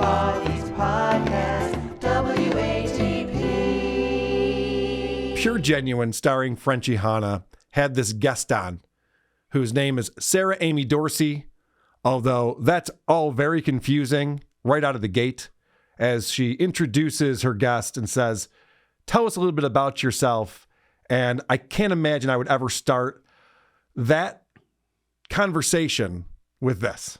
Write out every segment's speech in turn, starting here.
Podcast, WATP. Pure Genuine, starring Frenchie Hawna, had this guest on, whose name is Sarah Amy Dorsey, although that's all very confusing right out of the gate, as she introduces her guest and says, tell us a little bit about yourself. And I can't imagine I would ever start that conversation with this.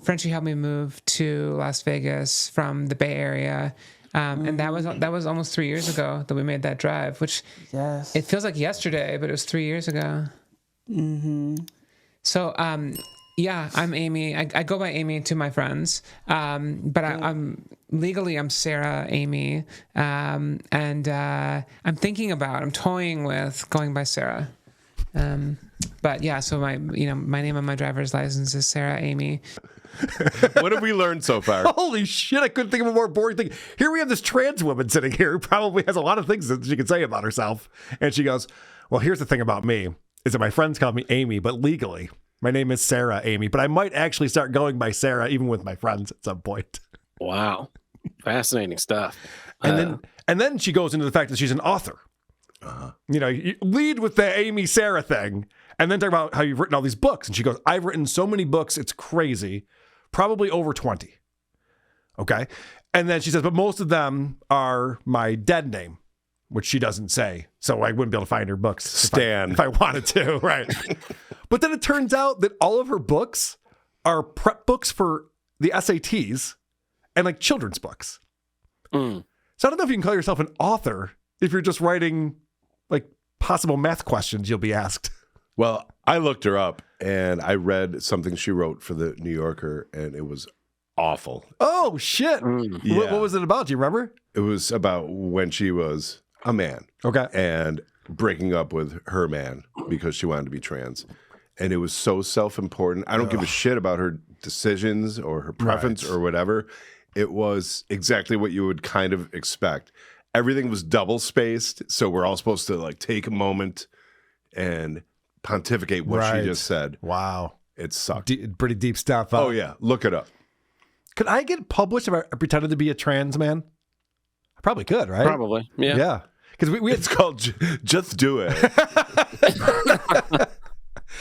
Frenchie helped me move to Las Vegas from the Bay Area. And that was almost 3 years ago that we made that drive, which it feels like yesterday, but it was 3 years ago. Mm-hmm. So, yeah, I'm Amy. I go by Amy to my friends, but I'm legally I'm Sarah Amy, and I'm toying with going by Sarah. But yeah, so my name on my driver's license is Sarah Amy. What have we learned so far? Holy shit, I couldn't think of a more boring thing. Here we have this trans woman sitting here who probably has a lot of things that she can say about herself. And she goes, well, here's the thing about me, is that my friends call me Amy, but legally, my name is Sarah Amy. But I might actually start going by Sarah, even with my friends at some point. Wow. Fascinating stuff. And then she goes into the fact that she's an author. You lead with the Amy Sarah thing, and then talk about how you've written all these books. And she goes, I've written so many books, it's crazy. Probably over 20. Okay. And then she says, but most of them are my dead name, which she doesn't say. So I wouldn't be able to find her books Stan. if I wanted to. Right. But then it turns out that all of her books are prep books for the SATs and like children's books. So I don't know if you can call yourself an author if you're just writing like possible math questions you'll be asked. Well, I looked her up and I read something she wrote for the New Yorker and it was awful. Oh, shit. Yeah. What was it about? Do you remember? It was about when she was a man. Okay. And breaking up with her man because she wanted to be trans. And it was so self-important. I don't give a shit about her decisions or her preference or whatever. It was exactly what you would kind of expect. Everything was double spaced, so we're all supposed to like take a moment and pontificate what she just said. Wow. It sucked. Pretty deep stuff. Oh, yeah. Look it up. Could I get published if I pretended to be a trans man? I probably could, right? Probably. Yeah. Yeah. Because we had It's called Just Do It.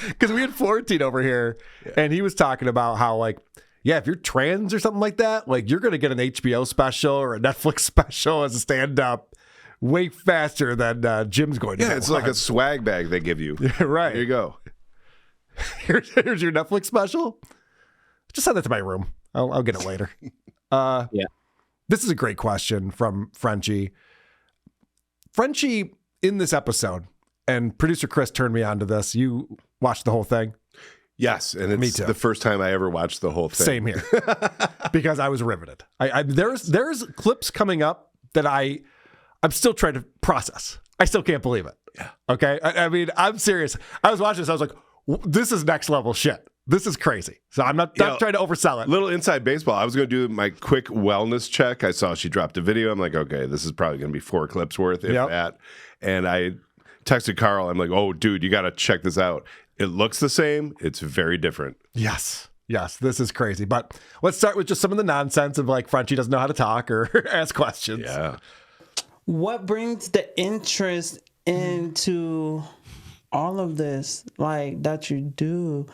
Because we had Florentine over here, and he was talking about how, like, yeah, if you're trans or something like that, like, you're going to get an HBO special or a Netflix special as a stand-up way faster than Jim's going to. Yeah, it's like a swag bag they give you. Yeah, right. Here you go. Here's your Netflix special. Just send that to my room. I'll get it later. Yeah. This is a great question from Frenchie. Frenchie, in this episode, and producer Chris turned me on to this. You watched the whole thing? Yes, and it's the first time I ever watched the whole thing. Same here. Because I was riveted. There's clips coming up that I'm still trying to process. I still can't believe it. Yeah. Okay? I mean, I'm serious. I was watching this. I was like, this is next level shit. This is crazy. So I'm not trying to oversell it. Little inside baseball. I was going to do my quick wellness check. I saw she dropped a video. I'm like, okay, this is probably going to be 4 clips worth, if that. And I texted Carl. I'm like, oh, dude, you got to check this out. It looks the same. It's very different. Yes. This is crazy. But let's start with just some of the nonsense of like Frenchie doesn't know how to talk or ask questions. Yeah. What brings the interest into all of this, like, that you do?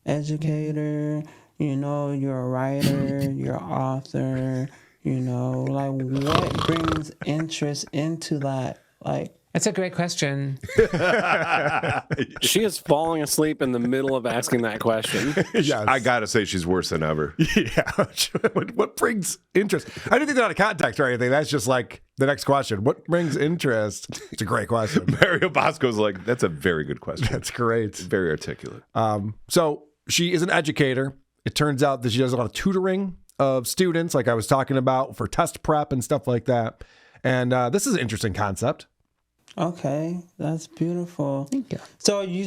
Educator, you're a writer, you're an author, like, what brings interest into that? Like, That's a great question. She is falling asleep in the middle of asking that question. Yes. I got to say she's worse than ever. Yeah. What brings interest? I didn't think that out of context or anything. That's just like the next question. What brings interest? It's a great question. Mario Bosco's like, that's a very good question. That's great. Very articulate. So she is an educator. It turns out that she does a lot of tutoring of students, like I was talking about, for test prep and stuff like that. And this is an interesting concept. Okay, that's beautiful. Thank you. So you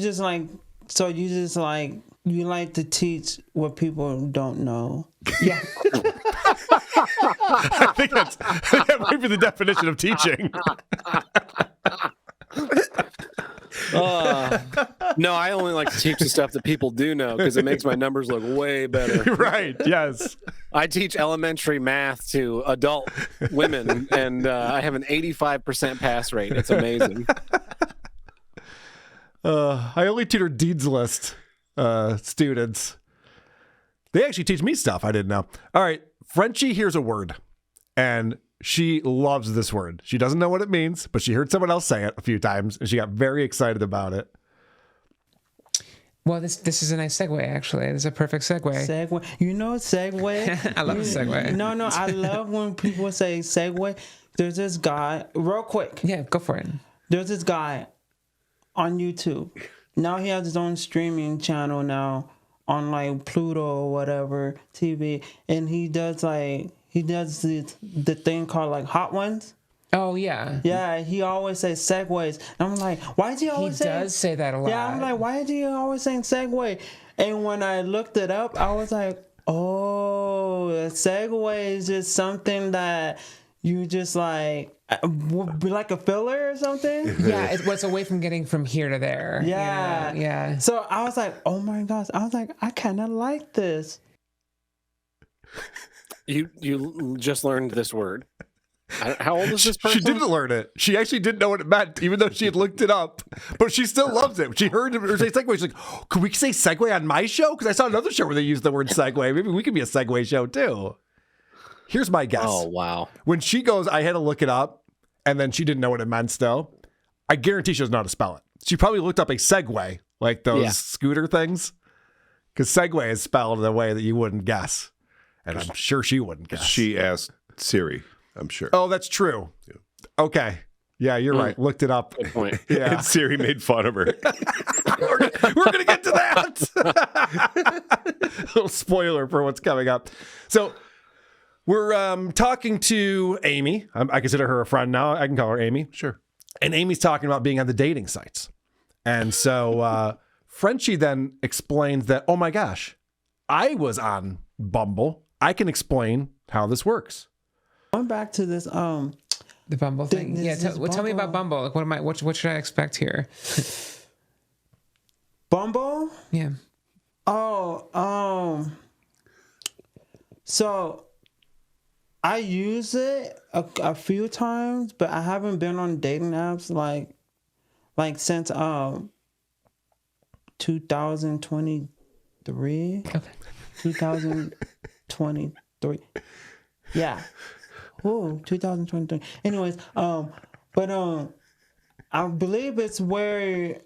like to teach what people don't know. Yeah. I think that might be the definition of teaching. No, I only like to teach the stuff that people do know because it makes my numbers look way better. Right. Yes. I teach elementary math to adult women, and I have an 85% pass rate. It's amazing. I only tutor Dean's List students. They actually teach me stuff I didn't know. All right, Frenchie hears a word, and she loves this word. She doesn't know what it means, but she heard someone else say it a few times, and she got very excited about it. Well, this is a nice segue, actually. This is a perfect segue. Segue. You know segue? I love a segue. No, I love when people say segue. There's this guy, real quick. Yeah, go for it. There's this guy on YouTube. Now he has his own streaming channel now on like Pluto or whatever TV, and he does the thing called like Hot Ones. Oh, yeah. Yeah, he always says segues. And I'm like, why is he always saying? He does say that a lot. Yeah, I'm like, why is he always saying segue? And when I looked it up, I was like, oh, a segue is just something that you just like, be like a filler or something. Yeah, it's away from getting from here to there. Yeah. Yeah. So I was like, oh my gosh. I was like, I kind of like this. You just learned this word. How old is this person? She didn't learn it. She actually didn't know what it meant, even though she had looked it up. But she still loves it. She heard her say segue. She's like, oh, could we say segue on my show? Because I saw another show where they used the word segue. Maybe we could be a segue show too. Here's my guess. Oh, wow. When she goes, I had to look it up, and then she didn't know what it meant still, I guarantee she doesn't know how to spell it. She probably looked up a Segway, like those scooter things. Because Segway is spelled in a way that you wouldn't guess. And I'm sure she wouldn't guess. She asked Siri, I'm sure. Oh, that's true. Yeah. Okay. Yeah, you're right. Looked it up. Good point. Yeah. And Siri made fun of her. We're going to get to that. Little spoiler for what's coming up. So we're talking to Amy. I consider her a friend now. I can call her Amy. Sure. And Amy's talking about being on the dating sites. And so Frenchie then explains that, oh my gosh, I was on Bumble. I can explain how this works. Going back to this, the Bumble thing. Tell me about Bumble. Like, what should I expect here? Bumble? Yeah. Oh, so I use it a few times, but I haven't been on dating apps like since 2023. Okay. 2023. Yeah. Ooh, 2023. Anyways, but I believe it's where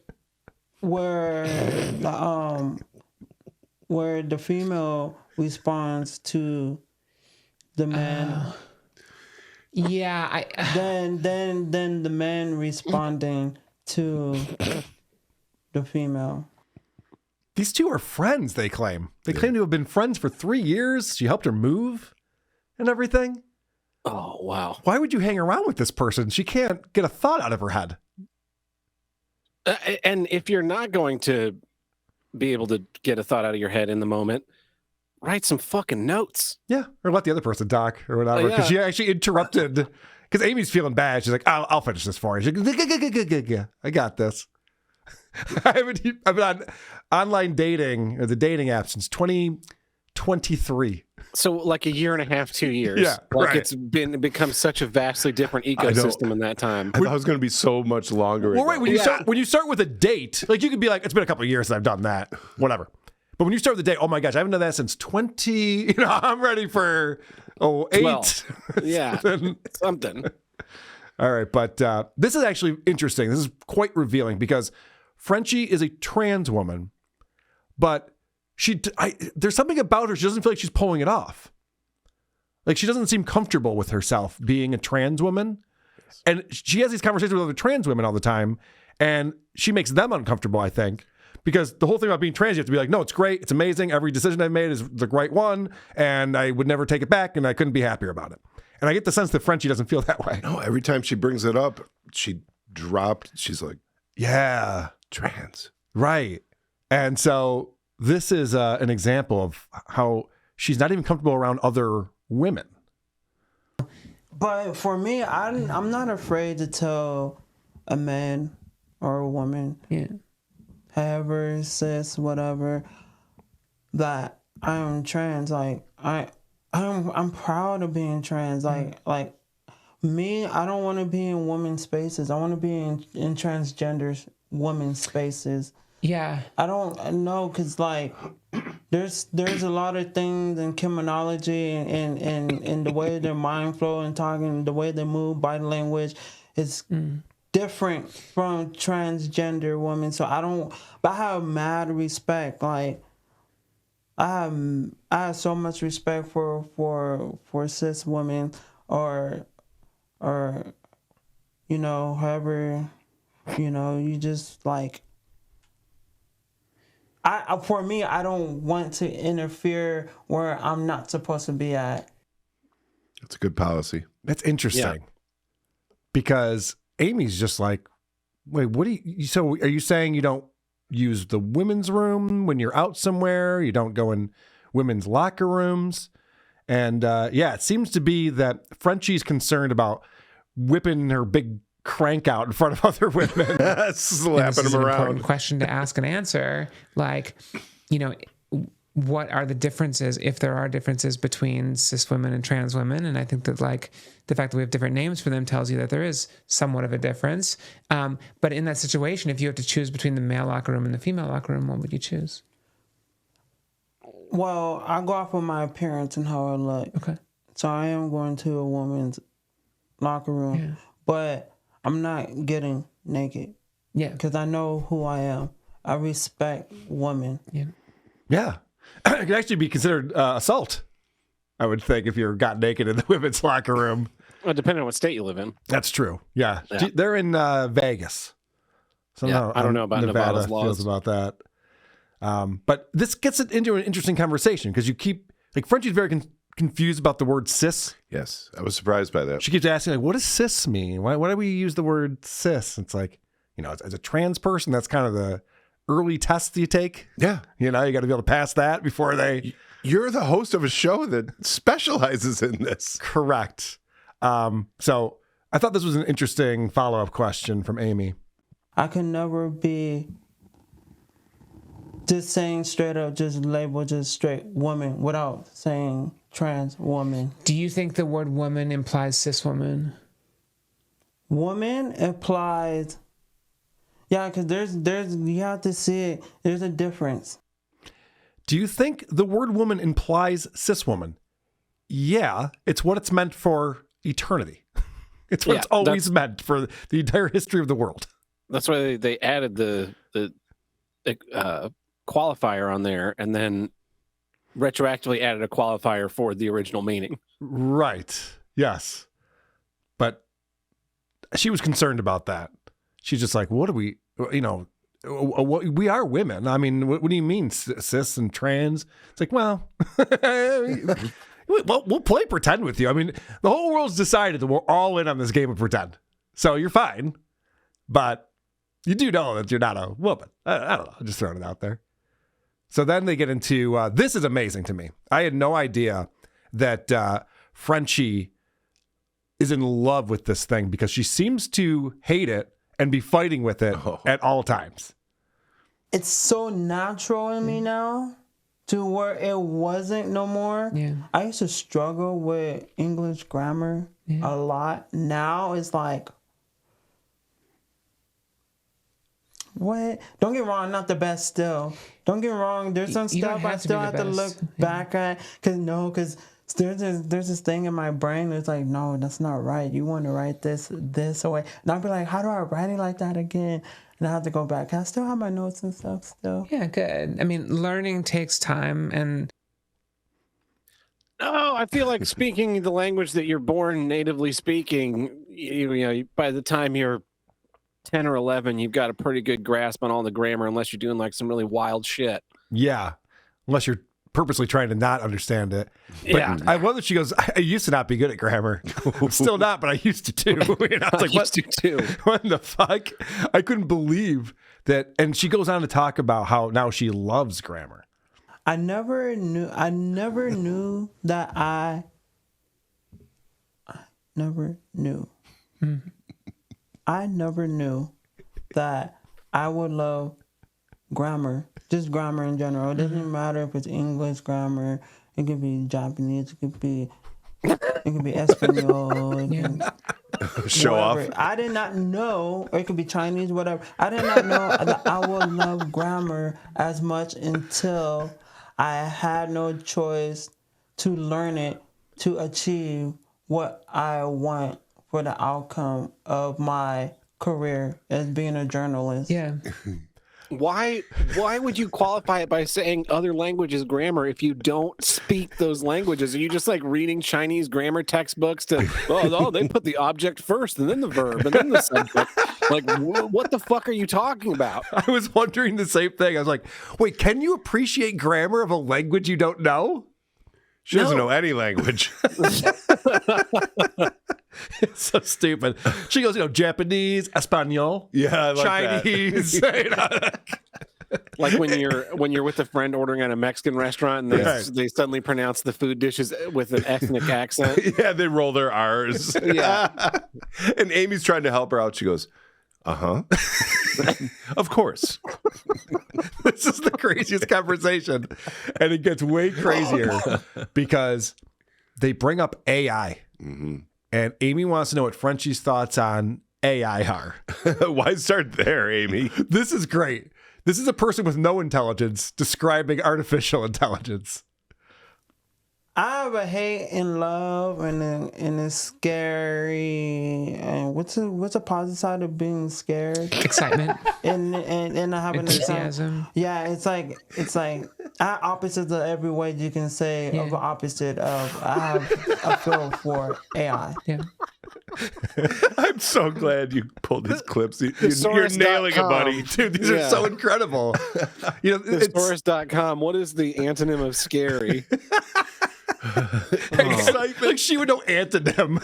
the female responds to the man. Yeah, Then the man responding to the female. These two are friends, they claim. They claim to have been friends for 3 years. She helped her move and everything. Oh, wow. Why would you hang around with this person? She can't get a thought out of her head. And if you're not going to be able to get a thought out of your head in the moment, write some fucking notes. Yeah, or let the other person talk or whatever. Because she actually interrupted. Because Amy's feeling bad. She's like, I'll finish this for you. She's like, I got this. I've been on online dating or the dating app since 2023. So like a year and a half, 2 years. Yeah, like right. It's become such a vastly different ecosystem in that time. I thought it was going to be so much longer. Well, ago. right, when you start with a date, like you could be like, it's been a couple of years since I've done that, whatever. But when you start with the date, oh my gosh, I haven't done that since 20. I'm ready for 8. Well, yeah, something. All right, but this is actually interesting. This is quite revealing because Frenchie is a trans woman, but there's something about her. She doesn't feel like she's pulling it off. Like she doesn't seem comfortable with herself being a trans woman. Yes. And she has these conversations with other trans women all the time. And she makes them uncomfortable, I think, because the whole thing about being trans, you have to be like, no, it's great. It's amazing. Every decision I've made is the right one. And I would never take it back. And I couldn't be happier about it. And I get the sense that Frenchie doesn't feel that way. No, every time she brings it up, she's like, yeah, trans. Right. And so this is an example of how she's not even comfortable around other women. But for me, I'm not afraid to tell a man or a woman, however, cis, whatever, that I am trans. Like I I'm proud of being trans. Like me, I don't want to be in women's spaces. I want to be in transgender women's spaces. Yeah. I don't know, because like there's a lot of things in criminology and the way their mind flow and talking, the way they move, body language is different from transgender women. So but I have mad respect. Like I have so much respect for cis women or you know, however, you know, you just like. For me, I don't want to interfere where I'm not supposed to be at. That's a good policy. That's interesting. Because Amy's just like, wait, what so are you saying you don't use the women's room when you're out somewhere? You don't go in women's locker rooms? And it seems to be that Frenchie's concerned about whipping her big crank out in front of other women. Slapping them An around. important question to ask and answer. Like, you know, what are the differences, if there are differences between cis women and trans women? And I think that like the fact that we have different names for them tells you that there is somewhat of a difference. But in that situation, if you have to choose between the male locker room and the female locker room, what would you choose? Well, I go off of my appearance and how I look. Okay. So I am going to a woman's locker room, but I'm not getting naked. Yeah. Because I know who I am. I respect women. Yeah. Yeah. It could actually be considered assault, I would think, if you got naked in the women's locker room. Well, depending on what state you live in. That's true. Yeah. They're in Vegas. So I don't know about Nevada's laws. Feels about that. But this gets it into an interesting conversation because you keep, like, Frenchie's very confused about the word cis. Yes, I was surprised by that. She keeps asking, like, what does cis mean? Why do we use the word cis? It's like, you know, as a trans person, that's kind of the early test you take. Yeah. You know, you got to be able to pass that before they... You're the host of a show that specializes in this. Correct. So I thought this was an interesting follow-up question from Amy. I can never be just saying straight up, just label just straight woman without saying trans woman. Do you think the word woman implies cis woman? Woman implies, yeah, because there's you have to see it. There's a difference. Do you think the word woman implies cis woman? Yeah, it's what it's meant for eternity. It's what it's always meant for the entire history of the world. That's why they added the qualifier on there and then retroactively added a qualifier for the original meaning. Right. Yes. But she was concerned about that. She's just like, what do we, you know, we are women. I mean, what do you mean cis and trans? It's like, well, we'll play pretend with you. I mean, the whole world's decided that we're all in on this game of pretend. So you're fine. But you do know that you're not a woman. I don't know. I'm just throwing it out there. So then they get into, this is amazing to me. I had no idea that Frenchie is in love with this thing because she seems to hate it and be fighting with it at all times. It's so natural in me now to where it wasn't no more. Yeah. I used to struggle with English grammar a lot. Now it's like, what? Don't get me wrong, I'm not the best still. Don't get me wrong, there's some stuff I still have to look back at. Because there's this thing in my brain that's like, no, that's not right. You want to write this away. And I'll be like, how do I write it like that again? And I have to go back. I still have my notes and stuff still. Yeah, good. I mean, learning takes time and... No, I feel like speaking the language that you're born natively speaking, you know, by the time you're 10 or 11, you've got a pretty good grasp on all the grammar, unless you're doing like some really wild shit. Yeah. Unless you're purposely trying to not understand it. But yeah. I love that she goes, I used to not be good at grammar. Still not, but I used to too. You know, it's like, I used to too. What the fuck? I couldn't believe that. And she goes on to talk about how now she loves grammar. I never knew that I never knew that I would love grammar, just grammar in general. It doesn't matter if it's English grammar, It could be Japanese. It could be Espanol. It can, Show whatever. off. I did not know, or it could be Chinese, whatever. I did not know that I would love grammar as much until I had no choice to learn it to achieve what I want for the outcome of my career as being a journalist. Yeah. Why would you qualify it by saying other languages grammar if you don't speak those languages? Are you just like reading Chinese grammar textbooks to they put the object first and then the verb and then the subject? Like what the fuck are you talking about? I was wondering the same thing. I was like, wait, can you appreciate grammar of a language you don't know? She doesn't know any language. It's so stupid. She goes, Japanese, Espanol, Yeah, I like Chinese. Like when you're with a friend ordering at a Mexican restaurant and Right. they suddenly pronounce the food dishes with an ethnic accent. Yeah, they roll their R's. Yeah. And Amy's trying to help her out. She goes, uh-huh. Of course. This is the craziest conversation. And it gets way crazier because they bring up AI. Mm-hmm. And Amy wants to know what Frenchie's thoughts on AI are. Why start there, Amy? This is great. This is a person with no intelligence describing artificial intelligence. I have a hate and love and a scary. And what's a positive side of being scared? Excitement. and having Enthusiasm. Yeah, it's like I have opposites of every way you can say of the opposite of. I have a feel for AI. Yeah. I'm so glad you pulled these clips. You're Thesaurus.com. nailing it, buddy. Dude, these are so incredible. It's Thesaurus.com. What is the antonym of scary? excitement. Like she would know antonym.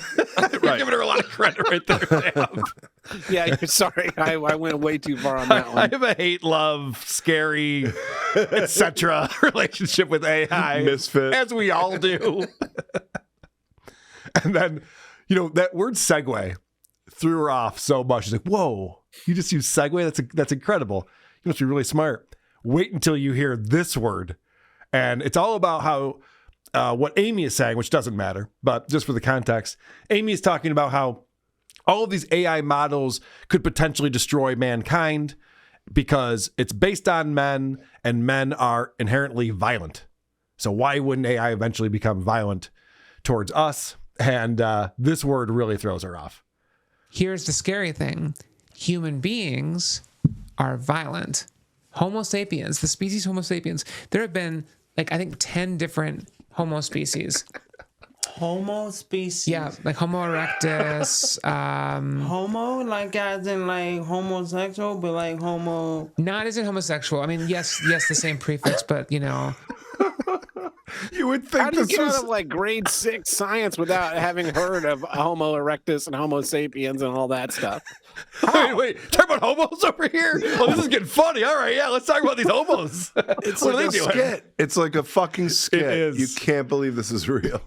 You're giving her a lot of credit right there. Damn. Yeah, sorry. I went way too far on that I one. have a hate, love, scary, etc. relationship with AI. Misfit. As we all do. And then, that word segue threw her off so much. She's like, whoa, you just use segue? That's incredible. You must be really smart. Wait until you hear this word. And it's all about how what Amy is saying, which doesn't matter, but just for the context, Amy is talking about how all of these AI models could potentially destroy mankind because it's based on men and men are inherently violent. So why wouldn't AI eventually become violent towards us? And this word really throws her off. Here's the scary thing. Human beings are violent. Homo sapiens, the species Homo sapiens, there have been I think 10 different Homo species. Homo species. Yeah, like Homo erectus. Homo, like as in like homosexual, but like homo. Not as in homosexual. I mean, yes, the same prefix, but You would think How do you this get was... out of like grade 6 science without having heard of Homo erectus and Homo sapiens and all that stuff? Wait, talk about homos over here? Oh, this is getting funny. All right, yeah, let's talk about these homos. It's What like are a they doing? skit. It's like a fucking skit. It is. You can't believe this is real.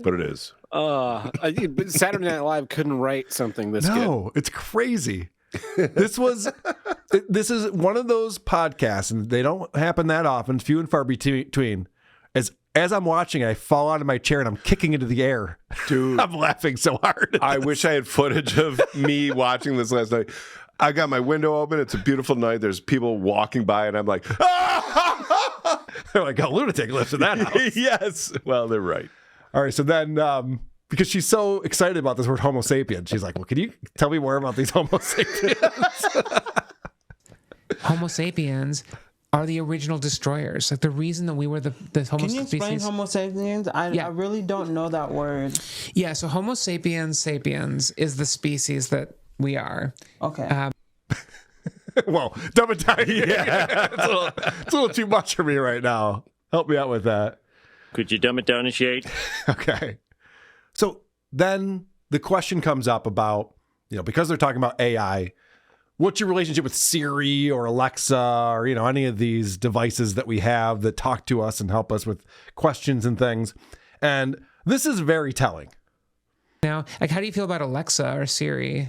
But it is. But Saturday Night Live couldn't write something this good. No, it's crazy. This is one of those podcasts, and they don't happen that often, few and far between. As I'm watching, I fall out of my chair and I'm kicking into the air. Dude. I'm laughing so hard. I wish I had footage of me watching this last night. I got my window open. It's a beautiful night. There's people walking by, and I'm like, ah! They're like, a lunatic lives in that house. Yes. Well, they're right. All right, so then, because she's so excited about this word Homo sapien, she's like, well, can you tell me more about these Homo sapiens? Homo sapiens are the original destroyers. Like the reason that we were the Homo Can you explain species. Homo sapiens? I really don't know that word. Yeah, so Homo sapiens is the species that we are. Okay. Whoa, dumb it down. Yeah. It's a little too much for me right now. Help me out with that. Could you dumb it down a shade? Okay. So then the question comes up about, because they're talking about AI, what's your relationship with Siri or Alexa or, any of these devices that we have that talk to us and help us with questions and things? And this is very telling. Now, like, how do you feel about Alexa or Siri?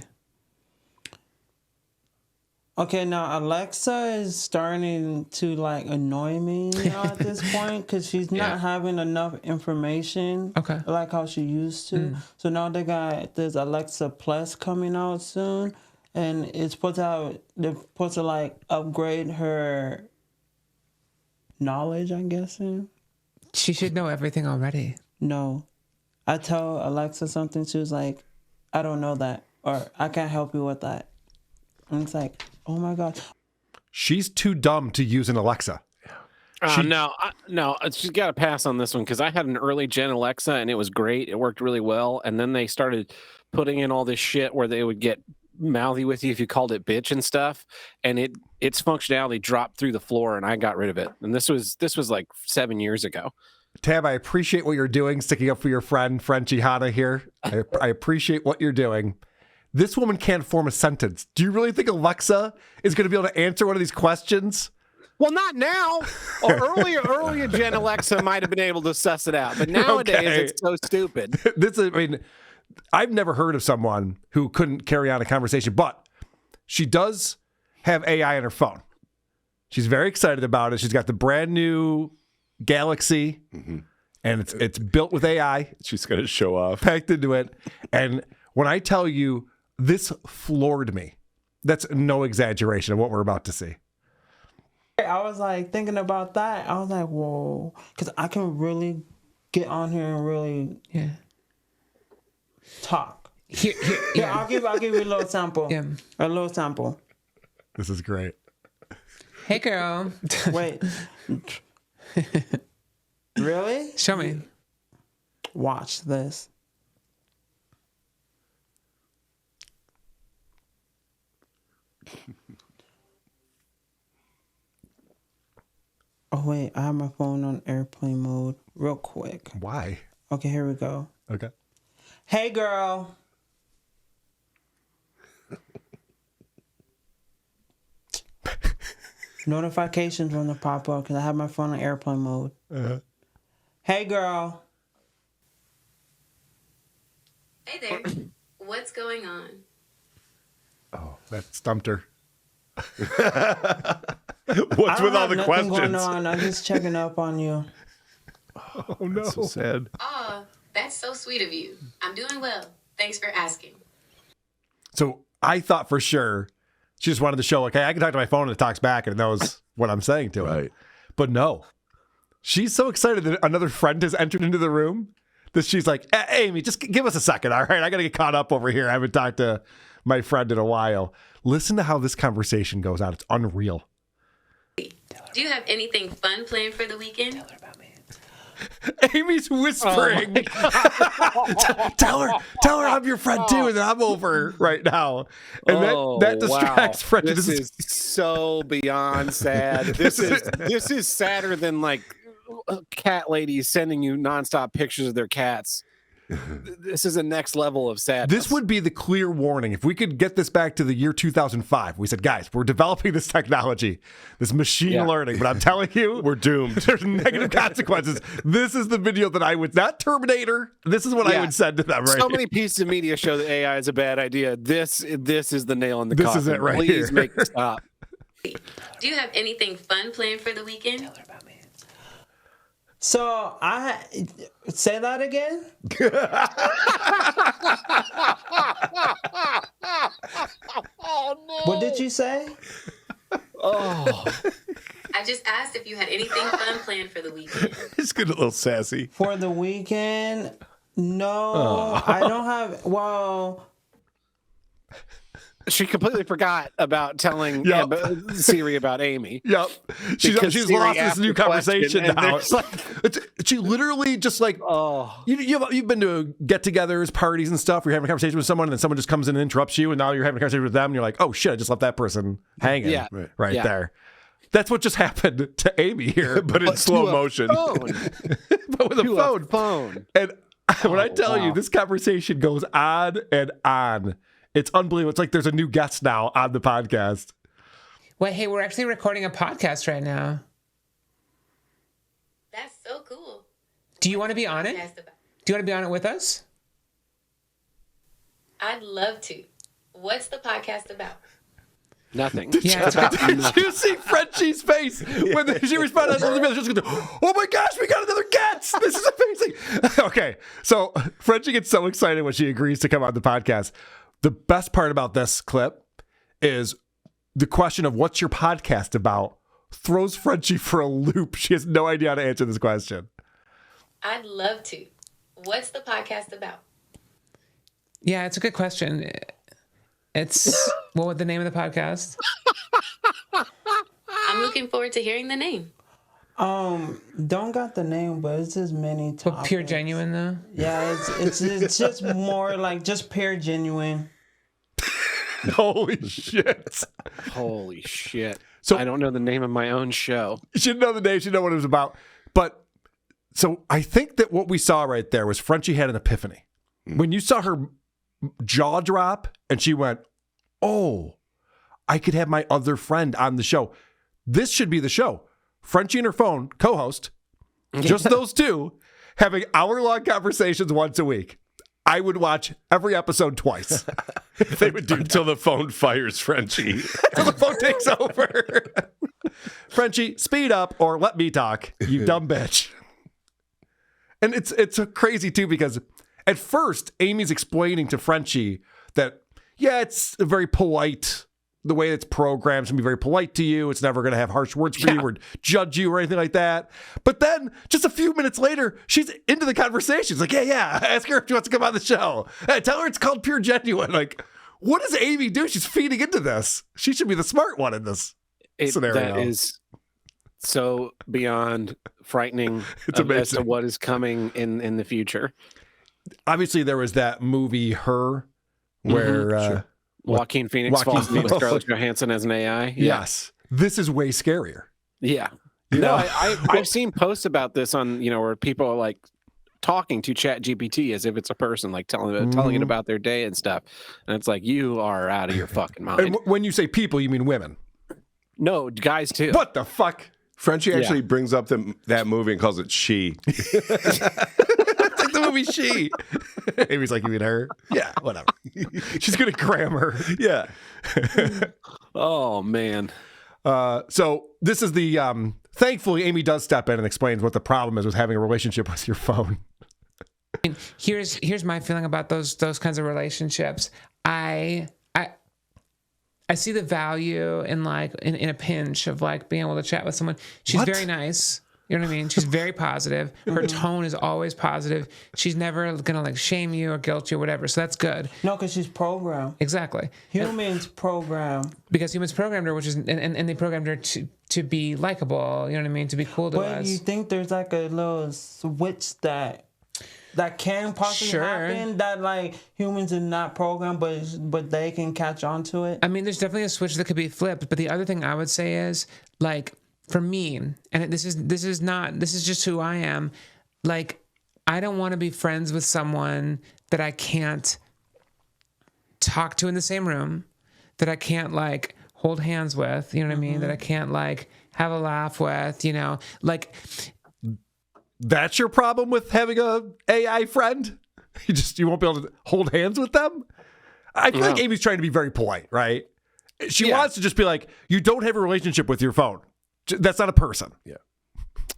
Okay, now Alexa is starting to like annoy me now at this point because she's not having enough information. Okay. Like how she used to. So now they got this Alexa Plus coming out soon, and they're supposed to like upgrade her knowledge, I'm guessing. She should know everything already. No. I tell Alexa something, she was like, I don't know that, or I can't help you with that. And it's like, oh my God. She's too dumb to use an Alexa. No, she's got to pass on this one because I had an early gen Alexa and it was great. It worked really well. And then they started putting in all this shit where they would get mouthy with you if you called it bitch and stuff. And its functionality dropped through the floor and I got rid of it. And this was like 7 years ago. Tab, I appreciate what you're doing, sticking up for your friend, Frenchie Hawna here. I appreciate what you're doing. This woman can't form a sentence. Do you really think Alexa is going to be able to answer one of these questions? Well, not now. Earlier gen Alexa might have been able to suss it out, but nowadays it's so stupid. I've never heard of someone who couldn't carry on a conversation, but she does have AI on her phone. She's very excited about it. She's got the brand new Galaxy, and it's built with AI. She's going to show off. Packed into it. And when I tell you, this floored me. That's no exaggeration of what we're about to see. I was like thinking about that. I was like, whoa, because I can really get on here and really talk. Here, I'll give you a little sample. Yeah. A little sample. This is great. Hey, girl. Wait. Really? Show me. Watch this. Oh, wait. I have my phone on airplane mode real quick. Why? Okay, here we go. Okay. Hey, girl. Notifications want to pop up because I have my phone on airplane mode. Hey, girl. Hey there. What's going on? Oh, that stumped her. What's with all the nothing questions? going on. I'm just checking up on you. Oh, no. So sad. Oh, that's so sweet of you. I'm doing well. Thanks for asking. So I thought for sure she just wanted to show, like, hey, I can talk to my phone and it talks back and it knows what I'm saying to it. Right. But no. She's so excited that another friend has entered into the room that she's like, Amy, just give us a second, all right? I got to get caught up over here. I haven't talked to my friend in a while. Listen to how this conversation goes on. It's unreal. Do you have anything fun planned for the weekend? Tell her about me. Amy's whispering. tell her I'm your friend too, and I'm over right now. And that distracts Frenchie. This is so beyond sad. This is sadder than like cat ladies sending you nonstop pictures of their cats. This is a next level of sadness. This would be the clear warning. If we could get this back to the year 2005, we said, guys, we're developing this technology, this machine learning, but I'm telling you, We're doomed. there's negative consequences. This is the video that I would, not Terminator. This is what I would send to them, right? So many pieces of media show that AI is a bad idea. This is the nail in the coffin. This is it right Please here. make it stop. Do you have anything fun planned for the weekend? Tell her about me. So I say that again. Oh no! What did you say? Oh, I just asked if you had anything fun planned for the weekend. It's getting a little sassy. For the weekend? No, I don't have. Well, she completely forgot about telling Siri about Amy. Yep. She's Because Siri lost this asked new the question, conversation and now. there's like- She literally just like, Oh, you've been to get-togethers, parties and stuff where you're having a conversation with someone and then someone just comes in and interrupts you and now you're having a conversation with them and you're like, oh shit, I just left that person hanging Yeah. right Yeah. there. That's what just happened to Amy here, But in slow motion. but with a phone. And when I tell you, this conversation goes on and on. It's unbelievable. It's like there's a new guest now on the podcast. Wait, hey, we're actually recording a podcast right now. That's so cool. Do you want to be on it? Asked about- Do you want to be on it with us? I'd love to. What's the podcast about? Nothing. Yeah, it's Did you see Frenchie's face when she responded? She goes, oh my gosh, we got another guest. This is amazing. Okay, so Frenchie gets so excited when she agrees to come on the podcast. The best part about this clip is the question of what's your podcast about throws Frenchie for a loop. She has no idea how to answer this question. I'd love to. What's the podcast about? Yeah, it's a good question. It's what was the name of the podcast? I'm looking forward to hearing the name. Don't got the name, but it's just many topics. But Pure Genuine though. Yeah, it's just more like just pure genuine. Holy shit. Holy shit. So I don't know the name of my own show. She didn't know the name. She didn't know what it was about. But so I think that what we saw right there was Frenchie had an epiphany. When you saw her jaw drop and she went, oh, I could have my other friend on the show. This should be the show. Frenchie and her phone, co-host, just those two, having hour-long conversations once a week. I would watch every episode twice. If they would do Until the phone fires Frenchie. until the phone takes over. Frenchie, speed up or let me talk, you dumb bitch. And it's crazy too because at first Amy's explaining to Frenchie that, yeah, it's very polite. The way it's programmed can be very polite to you. It's never going to have harsh words for you or judge you or anything like that. But then just a few minutes later, she's into the conversation. She's like, yeah, ask her if she wants to come on the show. Hey, tell her it's called Pure Genuine. Like, what does Amy do? She's feeding into this. She should be the smart one in this scenario. That is so beyond frightening It's amazing. as to what is coming in the future. Obviously, there was that movie, Her, where... Joaquin Phoenix Joaquin falls in love with Phoenix. Scarlett Johansson as an AI. Yes. This is way scarier. Yeah. You know? I've seen posts about this on, where people are like talking to Chat GPT as if it's a person, like telling it about their day and stuff. And it's like, you are out of your fucking mind. And when you say people, you mean women. No, guys too. What the fuck? Frenchie actually brings up that movie and calls it She. It's like the movie She. Amy's like, you mean her? Yeah, whatever. She's good at grammar. Yeah. Oh, man. So this is the, thankfully, Amy does step in and explains what the problem is with having a relationship with your phone. Here's my feeling about those kinds of relationships. I see the value in like in a pinch of like being able to chat with someone. She's very nice. You know what I mean? She's very positive. Her tone is always positive. She's never gonna like shame you or guilt you or whatever. So that's good. No, because she's programmed. Exactly. Humans program. Because humans programmed her, which is and they programmed her to be likable. You know what I mean? To be cool to But us. you think there's like a little switch that can possibly happen that like humans are not programmed, but they can catch on to it. I mean, there's definitely a switch that could be flipped. But the other thing I would say is like for me, and this is just who I am. Like, I don't want to be friends with someone that I can't talk to in the same room, that I can't like hold hands with. You know what I mean? That I can't like have a laugh with. You know, like. That's your problem with having a AI friend? You won't be able to hold hands with them? I feel like Amy's trying to be very polite, right? She wants to just be like, you don't have a relationship with your phone. That's not a person. Yeah.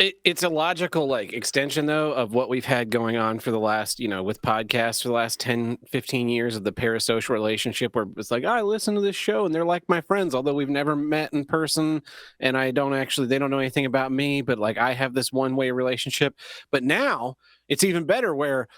It's a logical like extension though of what we've had going on for the last, with podcasts for the last 10, 15 years of the parasocial relationship where it's like, I listen to this show and they're like my friends, although we've never met in person and they don't know anything about me, but like I have this one-way relationship. But now it's even better where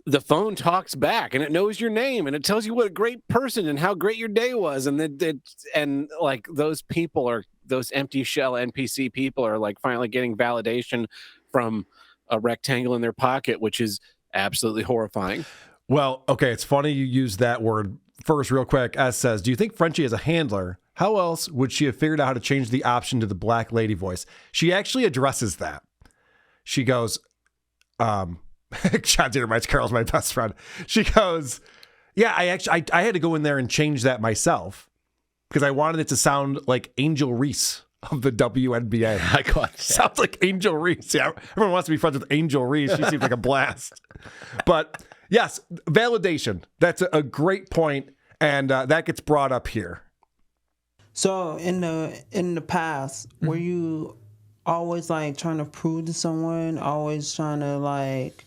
the phone talks back and it knows your name and it tells you what a great person and how great your day was. And like those people are, those empty shell NPC people are like finally getting validation from a rectangle in their pocket, which is absolutely horrifying. Well, okay, it's funny you use that word first real quick. S says, do you think Frenchie is a handler? How else would she have figured out how to change the option to the black lady voice? She actually addresses that. She goes, John Dieter writes, Carol's my best friend. She goes, yeah, I had to go in there and change that myself because I wanted it to sound like Angel Reese of the WNBA. I got that. Sounds like Angel Reese. Yeah, everyone wants to be friends with Angel Reese. She seems like a blast. But yes, validation. That's a great point, and that gets brought up here. So in the past, were you always like trying to prove to someone? Always trying to like.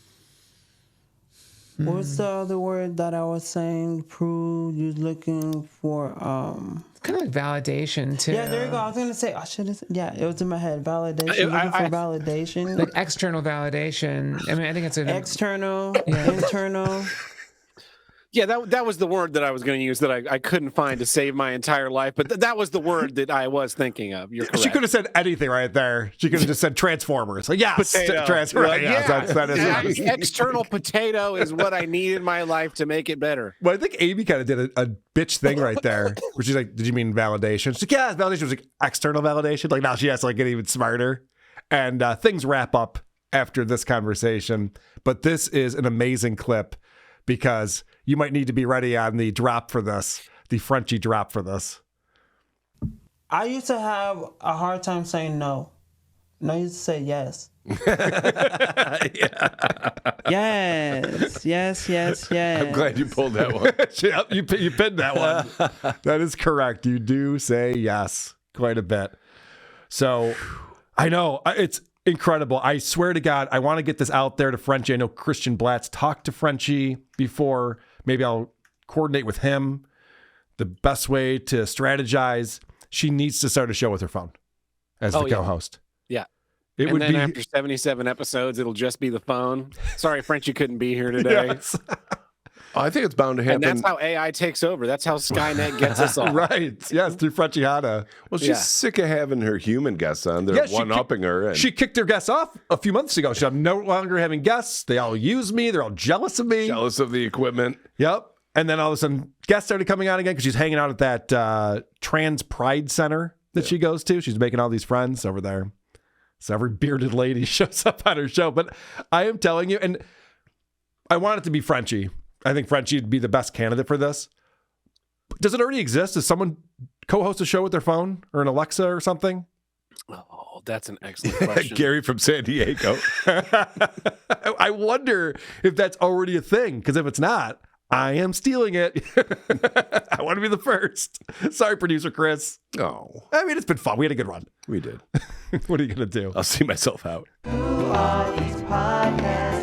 What's the other word that I was saying? Prove. You're looking for. Kind of like validation too. Yeah, there you go. I was gonna say I should have. Yeah, it was in my head. Validation. Looking for validation. Like external validation. I mean, I think it's an External, internal. Yeah, that was the word that I was going to use that I couldn't find to save my entire life. But that was the word that I was thinking of. You're correct. She could have said anything right there. She could have just said Transformers. Like, yes, Potato. right, Yeah, that is external potato is what I need in my life to make it better. Well, I think Amy kind of did a bitch thing right there, where she's like, "Did you mean validation?" She's like, "Yeah, validation." Was like external validation. Like now she has to like get even smarter, and things wrap up after this conversation. But this is an amazing clip because you might need to be ready on the drop for this, the Frenchie drop for this. I used to have a hard time saying no. And I used to say yes. Yes. I'm glad you pulled that one. Yep, you pinned that one. That is correct. You do say yes quite a bit. So I know it's incredible. I swear to God, I want to get this out there to Frenchie. I know Christian Blatt's talked to Frenchie before. Maybe I'll coordinate with him the best way to strategize. She needs to start a show with her phone as the co-host. Yeah. It and would then be after 77 episodes, it'll just be the phone. Sorry, Frenchie couldn't be here today. Yes. I think it's bound to happen. And that's how AI takes over. That's how Skynet gets us all. Right. Yes, through Frenchie Hawna. Well, she's sick of having her human guests on. They're one-upping her. And she kicked her guests off a few months ago. I'm no longer having guests. They all use me. They're all jealous of me. jealous of the equipment. Yep. And then all of a sudden, guests started coming on again because she's hanging out at that Trans Pride Center that she goes to. She's making all these friends over there. So every bearded lady shows up on her show. But I am telling you, and I want it to be Frenchie. I think Frenchie would be the best candidate for this. Does it already exist? Does someone co-host a show with their phone or an Alexa or something? Oh, that's an excellent question. Gary from San Diego. I wonder if that's already a thing, because if it's not, I am stealing it. I want to be the first. Sorry, producer Chris. Oh, I mean, it's been fun. We had a good run. we did. What are you going to do? I'll see myself out. Who are these podcasts?